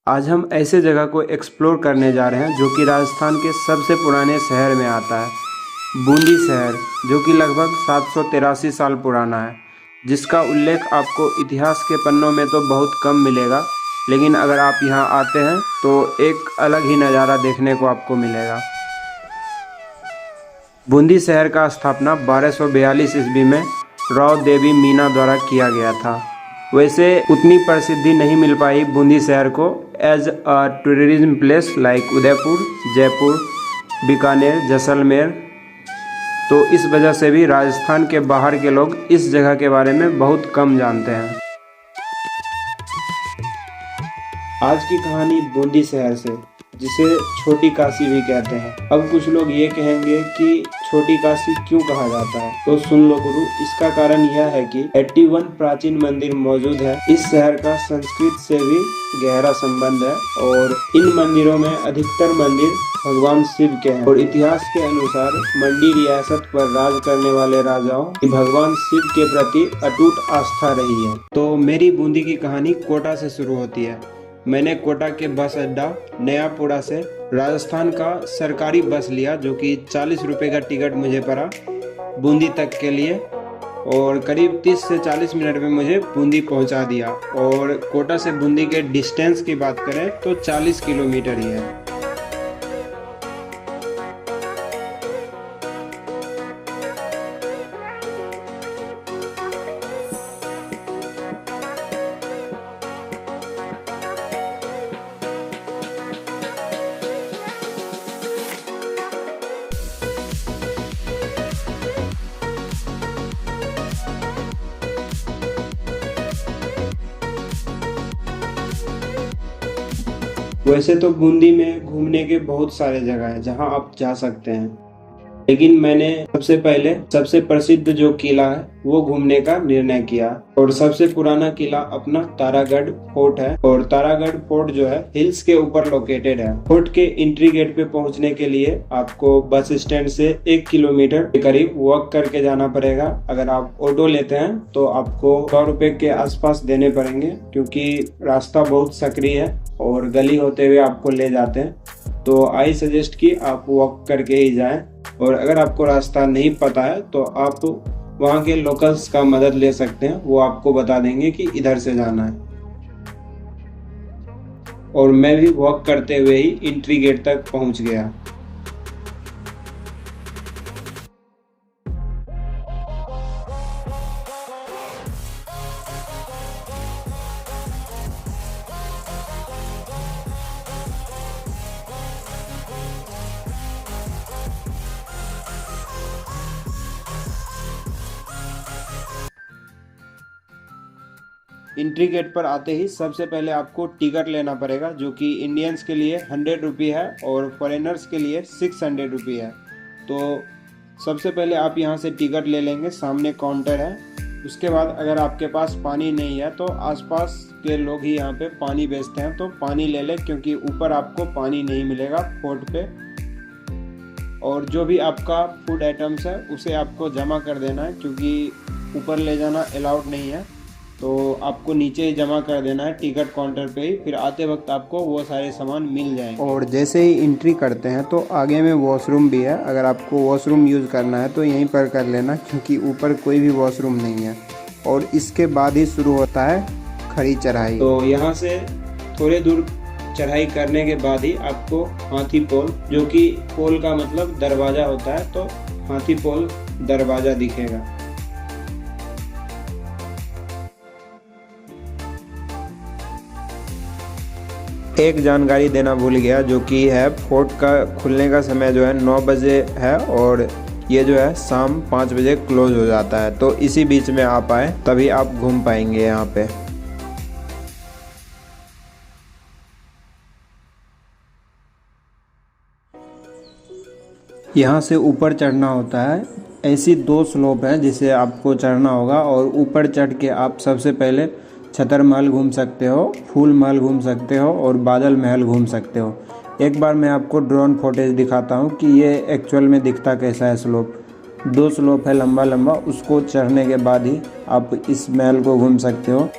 आज हम ऐसे जगह को एक्सप्लोर करने जा रहे हैं जो कि राजस्थान के सबसे पुराने शहर में आता है। बूंदी शहर जो कि लगभग 783 साल पुराना है, जिसका उल्लेख आपको इतिहास के पन्नों में तो बहुत कम मिलेगा, लेकिन अगर आप यहाँ आते हैं तो एक अलग ही नज़ारा देखने को आपको मिलेगा। बूंदी शहर का स्थापना 1242 ईस्वी में राव देवी मीना द्वारा किया गया था। वैसे उतनी प्रसिद्धि नहीं मिल पाई बूंदी शहर को as a tourism place like Udaipur, Jaipur, Bikaner, Jaisalmer. तो इस वजह से भी राजस्थान के बाहर के लोग इस जगह के बारे में बहुत कम जानते हैं। आज की कहानी बूंदी शहर से, जिसे छोटी काशी भी कहते हैं। अब कुछ लोग ये कहेंगे कि छोटी काशी क्यों कहा जाता है, तो सुन लो गुरु, इसका कारण यह है कि 81 प्राचीन मंदिर मौजूद है। इस शहर का संस्कृत से भी गहरा संबंध है और इन मंदिरों में अधिकतर मंदिर भगवान शिव के हैं और इतिहास के अनुसार मंडी रियासत पर राज करने वाले राजाओं की भगवान शिव के प्रति अटूट आस्था रही है। तो मेरी बूंदी की कहानी कोटा से शुरू होती है। मैंने कोटा के बस अड्डा नयापुरा से राजस्थान का सरकारी बस लिया, जो कि 40 रुपये का टिकट मुझे पड़ा बूंदी तक के लिए, और करीब 30 से 40 मिनट में मुझे बूंदी पहुंचा दिया। और कोटा से बूंदी के डिस्टेंस की बात करें तो 40 किलोमीटर ही है। वैसे तो बूंदी में घूमने के बहुत सारे जगह हैं जहां आप जा सकते हैं, लेकिन मैंने सबसे पहले सबसे प्रसिद्ध जो किला है वो घूमने का निर्णय किया। और सबसे पुराना किला अपना तारागढ़ फोर्ट है, और तारागढ़ फोर्ट जो है हिल्स के ऊपर लोकेटेड है। फोर्ट के एंट्री गेट पे पहुंचने के लिए आपको बस स्टैंड से 1 किलोमीटर के करीब वॉक करके जाना पड़ेगा। अगर आप ऑटो लेते हैं तो आपको 100 रुपए के आसपास देने पड़ेंगे, क्योंकि रास्ता बहुत सक्रिय है और गली होते हुए आपको ले जाते हैं। तो आई सजेस्ट कि आप वॉक करके ही जाएं। और अगर आपको रास्ता नहीं पता है तो आप वहाँ के लोकल्स का मदद ले सकते हैं, वो आपको बता देंगे कि इधर से जाना है। और मैं भी वॉक करते हुए ही एंट्री गेट तक पहुँच गया। एंट्री गेट पर आते ही सबसे पहले आपको टिकट लेना पड़ेगा, जो कि इंडियंस के लिए 100 रुपये है और फॉरेनर्स के लिए 600 रुपये है। तो सबसे पहले आप यहाँ से टिकट ले लेंगे, सामने काउंटर है। उसके बाद अगर आपके पास पानी नहीं है तो आसपास के लोग ही यहाँ पे पानी बेचते हैं, तो पानी ले लें, क्योंकि ऊपर आपको पानी नहीं मिलेगा फोर्ट पे। और जो भी आपका फूड आइटम्स है उसे आपको जमा कर देना है, क्योंकि ऊपर ले जाना अलाउड नहीं है। तो आपको नीचे ही जमा कर देना है टिकट काउंटर पे ही, फिर आते वक्त आपको वो सारे सामान मिल जाएंगे। और जैसे ही एंट्री करते हैं तो आगे में वॉशरूम भी है। अगर आपको वॉशरूम यूज़ करना है तो यहीं पर कर लेना, क्योंकि ऊपर कोई भी वॉशरूम नहीं है। और इसके बाद ही शुरू होता है खड़ी चढ़ाई। तो यहाँ से थोड़े दूर चढ़ाई करने के बाद ही आपको हाथी पोल, जो कि पोल का मतलब दरवाज़ा होता है, तो हाथी पोल दरवाज़ा दिखेगा। एक जानकारी देना भूल गया, जो कि है फोर्ट का खुलने का समय जो है 9 बजे है, और ये जो है शाम 5 बजे क्लोज हो जाता है। तो इसी बीच में आप आए तभी आप घूम पाएंगे यहाँ पे। यहाँ से ऊपर चढ़ना होता है। ऐसी 2 स्लोप है जिसे आपको चढ़ना होगा, और ऊपर चढ़ के आप सबसे पहले छतर महल घूम सकते हो, फूल महल घूम सकते हो और बादल महल घूम सकते हो। एक बार मैं आपको ड्रोन फुटेज दिखाता हूँ कि ये एक्चुअल में दिखता कैसा है। स्लोप 2 स्लोप है लंबा लंबा, उसको चढ़ने के बाद ही आप इस महल को घूम सकते हो।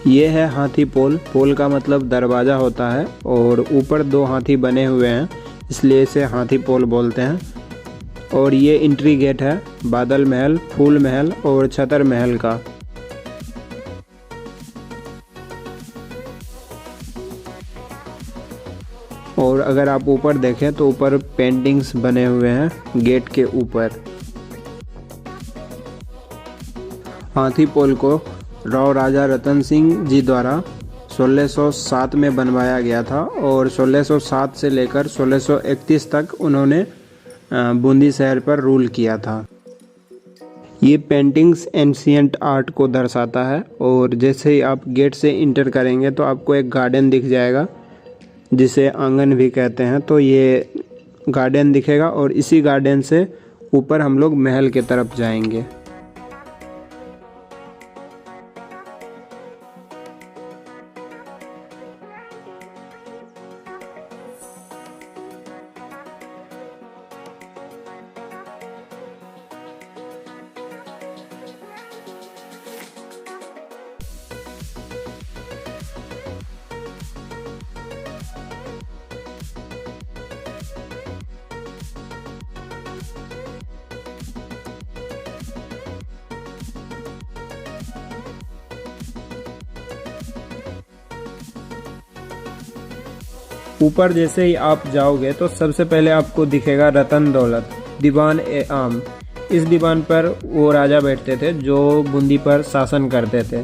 ये है हाथी पोल। पोल का मतलब दरवाज़ा होता है और ऊपर 2 हाथी बने हुए हैं, इसलिए इसे हाथी पोल बोलते हैं। और ये एंट्री गेट है बादल महल, फूल महल और छतर महल का। और अगर आप ऊपर देखें तो ऊपर पेंटिंग्स बने हुए हैं गेट के ऊपर। हाथी पोल को राव राजा रतन सिंह जी द्वारा 1607 में बनवाया गया था और 1607 से लेकर 1631 तक उन्होंने बूंदी शहर पर रूल किया था। ये पेंटिंग्स एंशियंट आर्ट को दर्शाता है। और जैसे ही आप गेट से इंटर करेंगे तो आपको एक गार्डन दिख जाएगा जिसे आंगन भी कहते हैं। तो ये गार्डन दिखेगा और इसी गार्डन से ऊपर हम लोग महल के तरफ जाएंगे। ऊपर जैसे ही आप जाओगे तो सबसे पहले आपको दिखेगा रतन दौलत दीवान ए आम। इस दीवान पर वो राजा बैठते थे जो बूंदी पर शासन करते थे।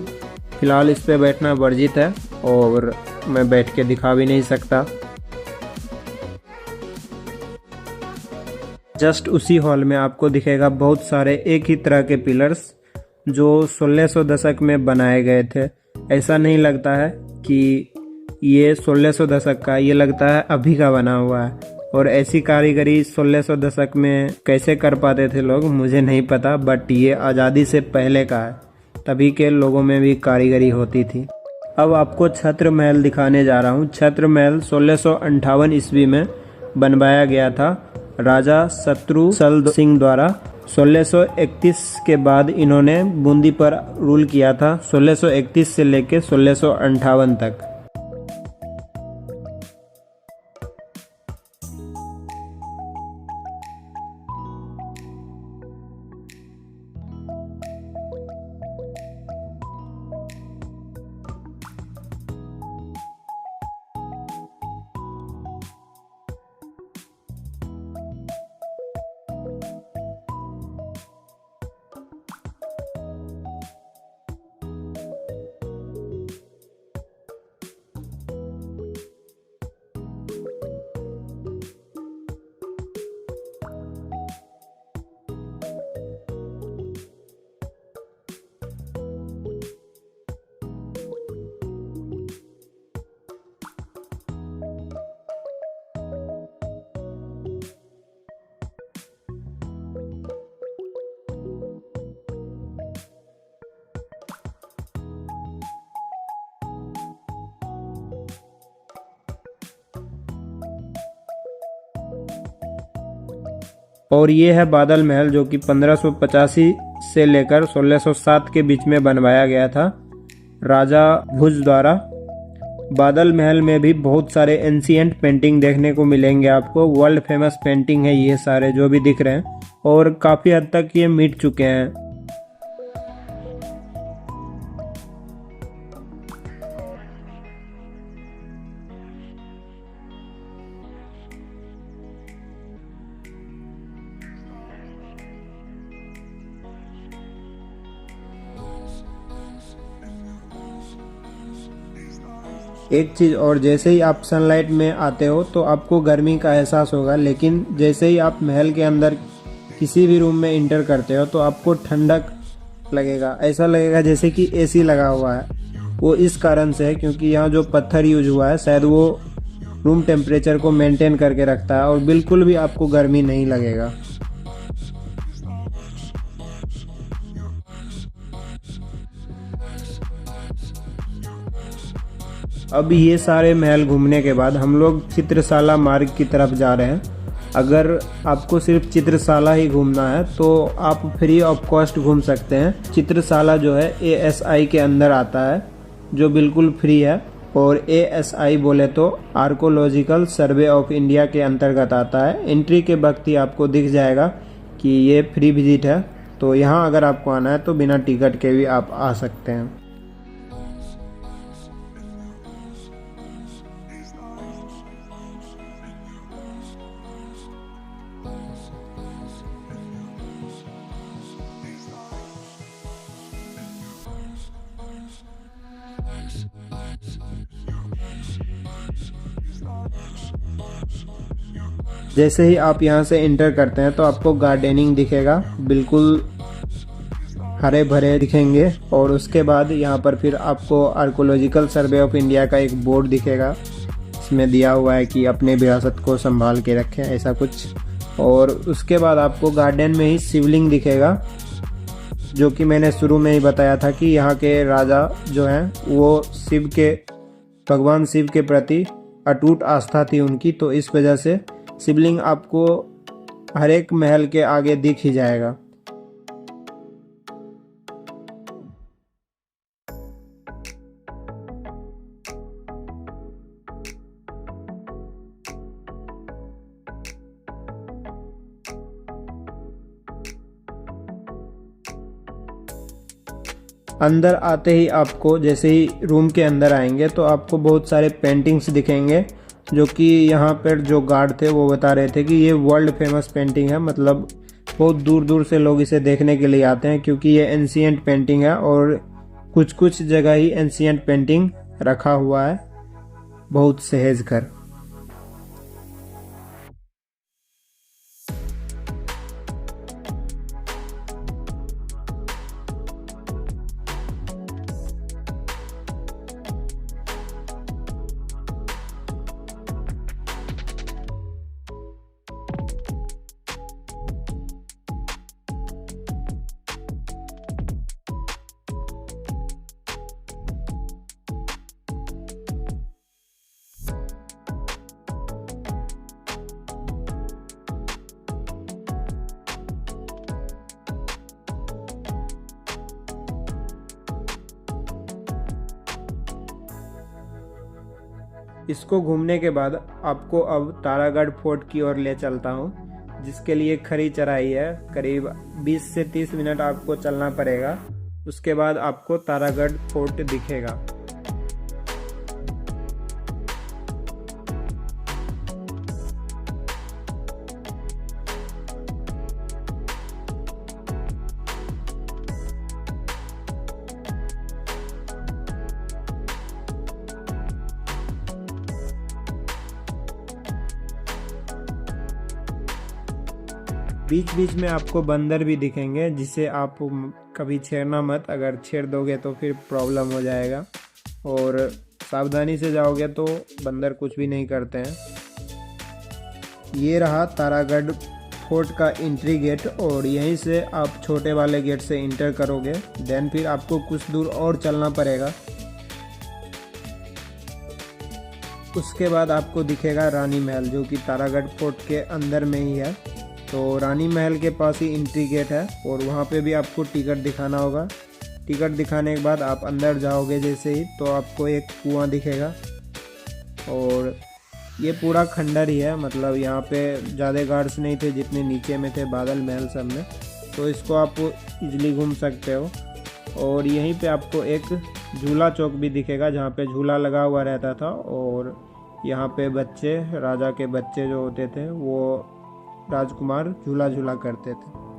फिलहाल इस पे बैठना वर्जित है और मैं बैठ के दिखा भी नहीं सकता। जस्ट उसी हॉल में आपको दिखेगा बहुत सारे एक ही तरह के पिलर्स जो 1600 दशक में बनाए गए थे। ऐसा नहीं लगता है कि ये 1600 दशक का, ये लगता है अभी का बना हुआ है। और ऐसी कारीगरी 1600 दशक में कैसे कर पाते थे लोग मुझे नहीं पता, बट ये आज़ादी से पहले का है, तभी के लोगों में भी कारीगरी होती थी। अब आपको छत्र महल दिखाने जा रहा हूँ। छत्र महल 1658 ईस्वी में बनवाया गया था राजा शत्रुसल सिंह द्वारा। 1631 के बाद इन्होंने बूंदी पर रूल किया था, 1631 से लेकर 1658 तक। और ये है बादल महल जो कि 1585 से लेकर 1607 के बीच में बनवाया गया था राजा भुज द्वारा। बादल महल में भी बहुत सारे एंशिएंट पेंटिंग देखने को मिलेंगे आपको। वर्ल्ड फेमस पेंटिंग है ये सारे जो भी दिख रहे हैं और काफ़ी हद तक ये मिट चुके हैं। एक चीज़ और, जैसे ही आप सनलाइट में आते हो तो आपको गर्मी का एहसास होगा, लेकिन जैसे ही आप महल के अंदर किसी भी रूम में इंटर करते हो तो आपको ठंडक लगेगा। ऐसा लगेगा जैसे कि एसी लगा हुआ है। वो इस कारण से है क्योंकि यहाँ जो पत्थर यूज हुआ है शायद वो रूम टेम्परेचर को मेंटेन करके रखता है और बिल्कुल भी आपको गर्मी नहीं लगेगा। अब ये सारे महल घूमने के बाद हम लोग चित्रशाला मार्ग की तरफ जा रहे हैं। अगर आपको सिर्फ चित्रशाला ही घूमना है तो आप फ्री ऑफ कॉस्ट घूम सकते हैं। चित्रशाला जो है ASI के अंदर आता है, जो बिल्कुल फ्री है। और ASI बोले तो आर्कोलॉजिकल सर्वे ऑफ इंडिया के अंतर्गत आता है। एंट्री के वक्त ही आपको दिख जाएगा कि ये फ्री विजिट है, तो यहाँ अगर आपको आना है तो बिना टिकट के भी आप आ सकते हैं। जैसे ही आप यहाँ से एंटर करते हैं तो आपको गार्डनिंग दिखेगा, बिल्कुल हरे भरे दिखेंगे। और उसके बाद यहाँ पर फिर आपको आर्कोलॉजिकल सर्वे ऑफ इंडिया का एक बोर्ड दिखेगा, इसमें दिया हुआ है कि अपने विरासत को संभाल के रखें, ऐसा कुछ। और उसके बाद आपको गार्डन में ही शिवलिंग दिखेगा, जो कि मैंने शुरू में ही बताया था कि यहाँ के राजा जो हैं वो भगवान शिव के प्रति अटूट आस्था थी उनकी, तो इस वजह से शिवलिंग आपको हर एक महल के आगे दिख ही जाएगा। अंदर आते ही आपको, जैसे ही रूम के अंदर आएंगे तो आपको बहुत सारे पेंटिंग्स दिखेंगे, जो कि यहाँ पर जो गार्ड थे वो बता रहे थे कि ये वर्ल्ड फेमस पेंटिंग है। मतलब बहुत दूर दूर से लोग इसे देखने के लिए आते हैं, क्योंकि ये एंशिएंट पेंटिंग है और कुछ कुछ जगह ही एंशिएंट पेंटिंग रखा हुआ है, बहुत सहेज कर। इसको घूमने के बाद आपको अब तारागढ़ फोर्ट की ओर ले चलता हूँ, जिसके लिए खड़ी चढ़ाई है। करीब 20 से 30 मिनट आपको चलना पड़ेगा, उसके बाद आपको तारागढ़ फोर्ट दिखेगा। बीच बीच में आपको बंदर भी दिखेंगे, जिसे आप कभी छेड़ना मत, अगर छेड़ दोगे तो फिर प्रॉब्लम हो जाएगा। और सावधानी से जाओगे तो बंदर कुछ भी नहीं करते हैं। ये रहा तारागढ़ फोर्ट का एंट्री गेट, और यहीं से आप छोटे वाले गेट से इंटर करोगे। देन फिर आपको कुछ दूर और चलना पड़ेगा, उसके बाद आपको दिखेगा रानी महल, जो कि तारागढ़ फोर्ट के अंदर में ही है। तो रानी महल के पास ही एंट्री गेट है, और वहाँ पे भी आपको टिकट दिखाना होगा। टिकट दिखाने के बाद आप अंदर जाओगे जैसे ही, तो आपको एक कुआं दिखेगा। और ये पूरा खंडर ही है, मतलब यहाँ पे ज़्यादा गार्ड्स नहीं थे जितने नीचे में थे बादल महल सब में, तो इसको आप इजीली घूम सकते हो। और यहीं पे आपको एक झूला चौक भी दिखेगा, जहाँ पे झूला लगा हुआ रहता था, और यहाँ पे बच्चे, राजा के बच्चे जो होते थे वो राजकुमार झूला झूला करते थे।